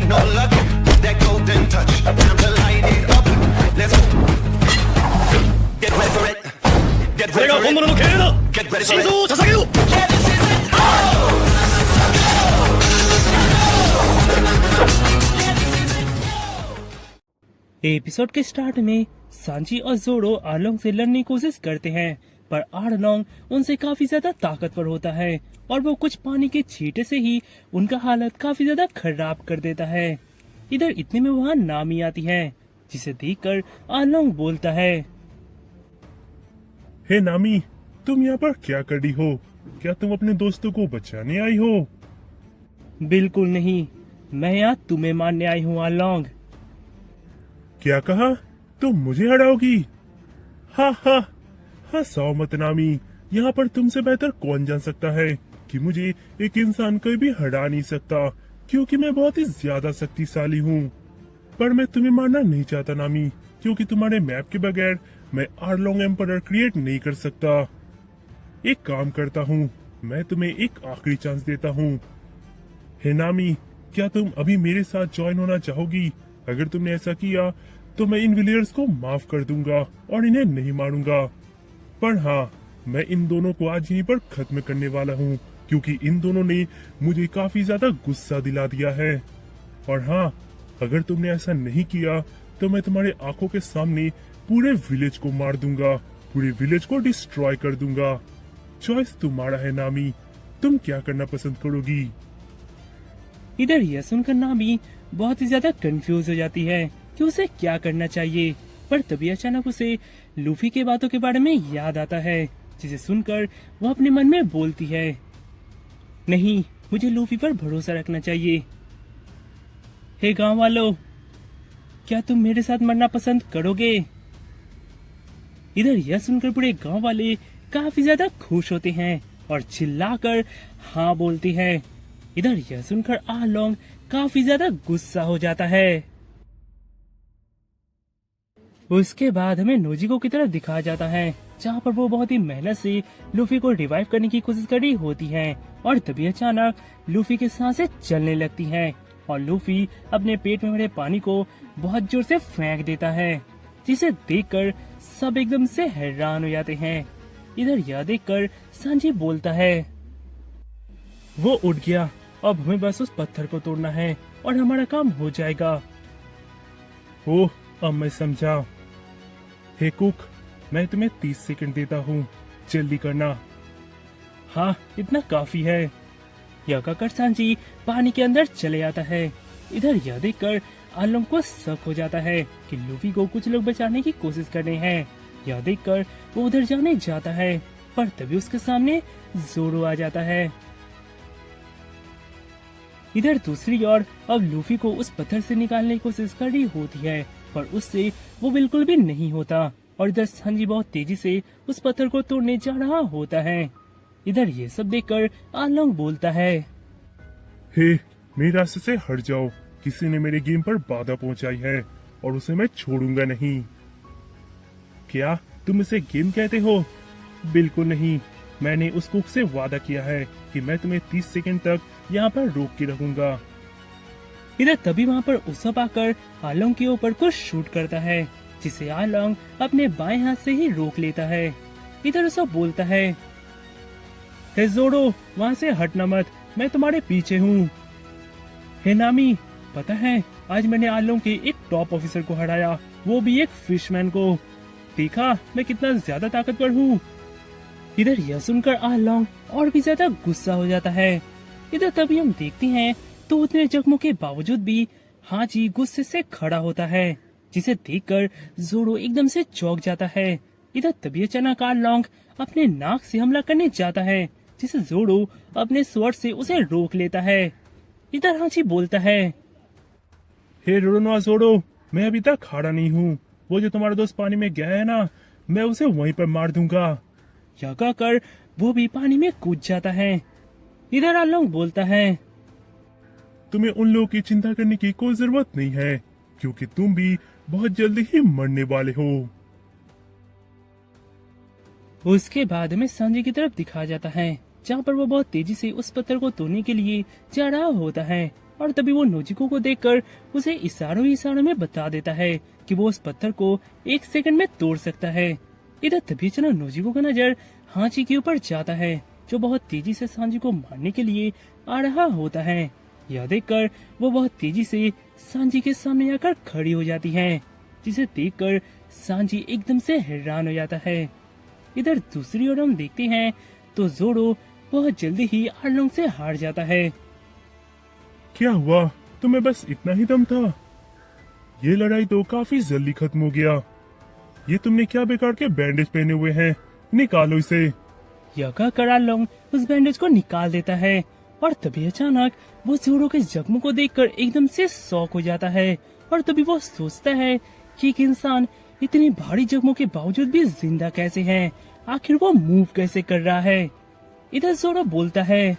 no luck. That golden touch, time to light it up. Let's go. Get ready for it. Get これ ready が for 本 it. 物の経営だ Get ready 心 for 臓 it. を捧げよう Yeah, this is it. Oh! Episode के start में सांची और जोरो along से लड़ने की कोशिश करते हैं, पर आलोंग उनसे काफी ज्यादा ताकतवर होता है और वो कुछ पानी के छींटे से ही उनका हालत काफी ज्यादा खराब कर देता है। इधर इतने में वहाँ नामी आती है, जिसे देखकर आलोंग बोलता है, हे नामी, तुम यहाँ पर क्या कर रही हो? क्या तुम अपने दोस्तों को बचाने आई हो? बिल्कुल नहीं, मैं यहाँ तुम्हें मारने आई हूँ आलोंग। क्या कहा? तुम मुझे हराओगी? हा हा, हंसाओ मत नामी। यहाँ पर तुमसे बेहतर कौन जान सकता है कि मुझे एक इंसान कोई भी हरा नहीं सकता, क्योंकि मैं बहुत ही ज्यादा शक्तिशाली हूँ। पर मैं तुम्हें मारना नहीं चाहता नामी, क्योंकि तुम्हारे मैप के बगैर मैं आर्लोंग एम्परर क्रिएट नहीं कर सकता। एक काम करता हूँ, मैं तुम्हें एक आखिरी चांस देता हूँ। हे नामी, क्या तुम अभी मेरे साथ ज्वाइन होना चाहोगी? अगर तुमने ऐसा किया तो मैं इन विलियर्स को माफ कर दूंगा और इन्हें नहीं मारूंगा। पर हाँ, मैं इन दोनों को आज यहीं पर खत्म करने वाला हूँ, क्योंकि इन दोनों ने मुझे काफी ज्यादा गुस्सा दिला दिया है। और हाँ, अगर तुमने ऐसा नहीं किया तो मैं तुम्हारे आंखों के सामने पूरे विलेज को मार दूंगा, पूरे विलेज को डिस्ट्रॉय कर दूंगा। चॉइस तुम्हारा है नामी, तुम क्या करना पसंद करोगी? इधर यह सुनकर नामी बहुत ही ज्यादा कंफ्यूज हो जाती है कि उसे क्या करना चाहिए, पर तभी अचानक उसे लूफी के बातों के बारे में याद आता है, जिसे सुनकर वो अपने मन में बोलती है, नहीं, मुझे लूफी पर भरोसा रखना चाहिए। हे गांव वालों, क्या तुम मेरे साथ मरना पसंद करोगे? इधर यह सुनकर पूरे गांव वाले काफी ज्यादा खुश होते हैं और चिल्लाकर हाँ बोलते हैं। इधर यह सुनकर आलोंग काफी ज्यादा गुस्सा हो जाता है। उसके बाद हमें नोजिको की तरफ दिखाया जाता है, जहाँ पर वो बहुत ही मेहनत से लूफी को रिवाइव करने की कोशिश कर रही होती है, और तभी अचानक लूफी की सांसें चलने लगती हैं और लूफी अपने पेट में भरे पानी को बहुत जोर से फेंक देता है, जिसे देखकर सब एकदम से हैरान हो जाते हैं। इधर यह देखकर सांजी बोलता है, वो उठ गया, अब हमें बस उस पत्थर को तोड़ना है और हमारा काम हो जाएगा। ओह, अब मैं समझा। हे कुक, मैं तुम्हें 30 सेकंड देता हूँ, जल्दी करना। हाँ, इतना काफी है। यह कहकर सांजी पानी के अंदर चले जाता है। इधर यह देखकर आलोंग को शक हो जाता है कि लूफी को कुछ लोग बचाने की कोशिश कर रहे हैं। यह देखकर वो उधर जाने जाता है, पर तभी उसके सामने जोरो आ जाता है। इधर दूसरी ओर अब लूफी को उस पत्थर से निकालने की कोशिश कर रही होती है, पर उससे वो बिल्कुल भी नहीं होता, और इधर सांजी बहुत तेजी से उस पत्थर को तोड़ने जा रहा होता है। इधर ये सब देखकर आलोंग बोलता है, हे, मेरे रास्ते से हट जाओ। किसी ने मेरे गेम पर बाधा पहुंचाई है और उसे मैं छोड़ूंगा नहीं। क्या तुम इसे गेम कहते हो? बिल्कुल नहीं। मैंने उस कुक से वादा किया है कि मैं तुम्हें 30 सेकंड तक यहाँ पर रोक के रखूंगा। इधर तभी वहाँ पर उसप आकर आलोंग के ऊपर कुछ शूट करता है, जिसे आलोंग अपने बाएं हाथ से ही रोक लेता है। इधर उसप बोलता है, हे जोरो, वहाँ से हटना मत, मैं तुम्हारे पीछे हूँ। हे नामी, पता है आज मैंने आलोंग के एक टॉप ऑफिसर को हराया, वो भी एक फिशमैन को। देखा मैं कितना ज्यादा ताकतवर हूँ। इधर यह सुनकर आलोंग और भी ज्यादा गुस्सा हो जाता है। इधर तभी हम देखते हैं तो उतने जख्मों के बावजूद भी हाजी गुस्से से खड़ा होता है, जिसे देखकर जोरो एकदम से चौंक जाता है। इधर तभी अचानक आलोंग अपने नाक से हमला करने जाता है, जिसे जोरो अपने स्वord से उसे रोक लेता है। इधर हाजी बोलता है, हे रोरोनोआ जोरो, मैं अभी तक हारा नहीं हूँ। वो जो तुम्हारा दोस्त पानी में गया है ना, मैं उसे वहीं पर मार दूंगा। यह कहकर वो भी पानी में कूद जाता है। इधर आलोंग बोलता है, तुम्हें उन लोगों की चिंता करने की कोई जरूरत नहीं है, क्योंकि तुम भी बहुत जल्दी ही मरने वाले हो। उसके बाद में सांजी की तरफ दिखाया जाता है, जहाँ पर वो बहुत तेजी से उस पत्थर को तोड़ने के लिए जा रहा होता है। और तभी वो नोजिको को देखकर उसे इशारों ही इशारों में बता देता है कि वो उस पत्थर को 1 सेकंड में तोड़ सकता है। इधर तभी अचानक नोजिको का नजर हाची के ऊपर जाता है जो बहुत तेजी से सांजी को मारने के लिए आ रहा होता है। यह देखकर वो बहुत तेजी से सांजी के सामने आकर खड़ी हो जाती है, जिसे देखकर सांजी एकदम से हैरान हो जाता है। इधर दूसरी ओर हम देखते हैं तो जोरो बहुत जल्दी ही आर्लोंग से हार जाता है। क्या हुआ, तुम्हें बस इतना ही दम था? ये लड़ाई तो काफी जल्दी खत्म हो गया। ये तुमने क्या बेकार के बैंडेज पहने हुए हैं, निकालो इसे। यह कहकर आर्लोंग उस बैंडेज को निकाल देता है और तभी अचानक वो जोरो के जख्मों को देखकर एकदम से शॉक हो जाता है और तभी वो सोचता है कि एक इंसान इतनी भारी जख्मों के बावजूद भी जिंदा कैसे है, आखिर वो मूव कैसे कर रहा है। इधर जोरो बोलता है,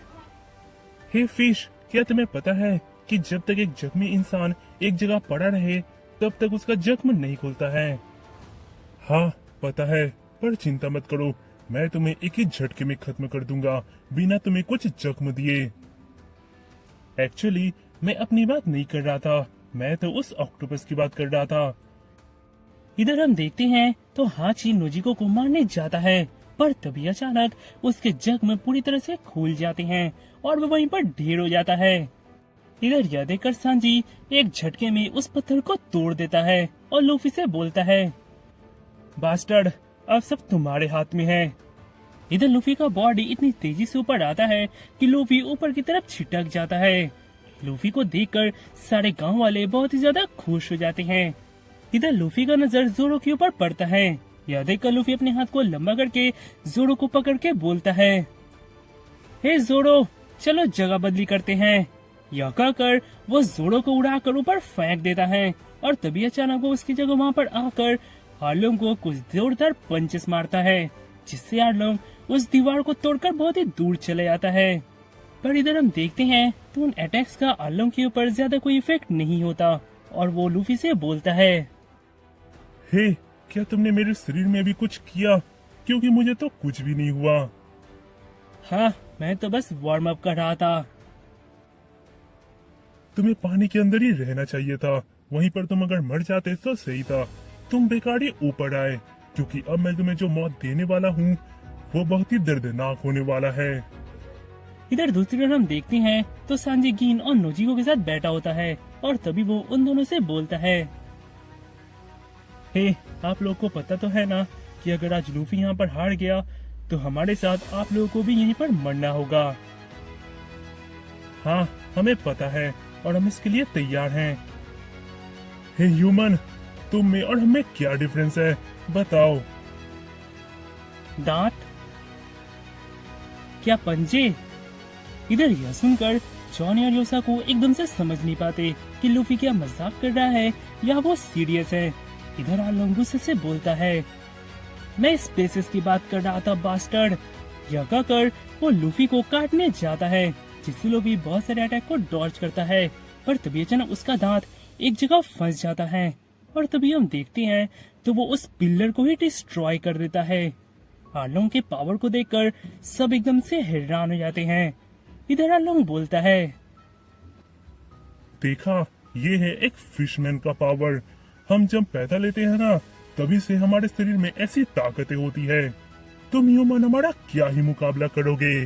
हे फिश, क्या तुम्हें पता है कि जब तक एक जख्मी इंसान एक जगह पड़ा रहे तब तक उसका जख्म नहीं खुलता है? हाँ पता है, पर चिंता मत करो, मैं तुम्हें एक ही झटके में खत्म कर दूंगा बिना तुम्हें कुछ जख्म दिए। एक्चुअली मैं अपनी बात नहीं कर रहा था, मैं तो उस ऑक्टोपस की बात कर रहा था। इधर हम देखते हैं तो हाची नोजिको को मारने जाता है, पर तभी अचानक उसके जख्म पूरी तरह से खुल जाते हैं और वो वहीं पर ढेर हो जाता है। इधर यह देखकर सांजी एक झटके में उस पत्थर को तोड़ देता है और लूफी से बोलता है, बास्टर्ड, अब सब तुम्हारे हाथ में है। इधर लूफी का बॉडी इतनी तेजी से ऊपर आता है कि लूफी ऊपर की तरफ छिटक जाता है। लूफी को देखकर सारे गांव वाले बहुत ही ज्यादा खुश हो जाते हैं। इधर लूफी का नजर जोरो के ऊपर पड़ता है। यह देखकर लूफी अपने हाथ को लंबा करके जोरो को पकड़ के बोलता है, हे जोरो, चलो जगह बदली करते हैं। यह कहकर वो जोरो को उड़ाकर ऊपर फेंक देता है और तभी अचानक वो उसकी जगह वहाँ पर आकर आर्लोंग को कुछ जोरदार पंचेस मारता है, जिससे आर्लोंग उस दीवार को तोड़कर बहुत ही दूर चले जाता है। पर इधर हम देखते हैं तो उन अटैक्स का आर्लोंग के ऊपर ज्यादा कोई इफेक्ट नहीं होता और वो लूफी से बोलता है, हे, क्या तुमने मेरे शरीर में भी कुछ किया? क्योंकि मुझे तो कुछ भी नहीं हुआ। हाँ, मैं तो बस वार्म अप कर रहा था। तुम्हें पानी के अंदर ही रहना चाहिए था, वहीं पर तुम अगर मर जाते तो सही था। तुम बेकार ही ऊपर आए, क्योंकि अब मैं तुम्हें जो मौत देने वाला हूँ वो बहुत ही दर्दनाक होने वाला है। इधर दूसरी ओर हम देखते हैं तो सांजी गिन और नोजिको के साथ बैठा होता है और तभी वो उन दोनों से बोलता है, हे, आप लोगों को पता तो है ना कि अगर आज लूफी यहाँ पर हार गया तो हमारे साथ आप लोगों को भी यहीं पर मरना होगा। हाँ, हमें पता है और हम इसके लिए तैयार हैं। हे ह्यूमन, तुम में और हमें क्या डिफरेंस है, बताओ। दांत? क्या पंजे? इधर यह सुनकर जॉनी और योसा को एकदम से समझ नहीं पाते कि लूफी क्या मजाक कर रहा है या वो सीरियस है। इधर आर्लोंग गुस्से से बोलता है, मैं स्पेसेस की बात कर रहा था बास्टर्ड। यह कहकर वो लूफी को काटने जाता है, जिससे लूफी बहुत सारे अटैक को डॉज करता है, पर तभी अचानक उसका दांत एक जगह फंस जाता है और तभी हम देखते हैं तो वो उस पिलर को ही डिस्ट्रॉय कर देता है। आर्लोंग के पावर को देखकर सब एकदम से हैरान हो जाते हैं। इधर आर्लोंग बोलता है, देखा, ये है एक फिशमैन का पावर। हम जब पैदा लेते हैं ना, तभी से हमारे शरीर में ऐसी ताकतें होती है। तुम ह्यूमन हमारा क्या ही मुकाबला करोगे।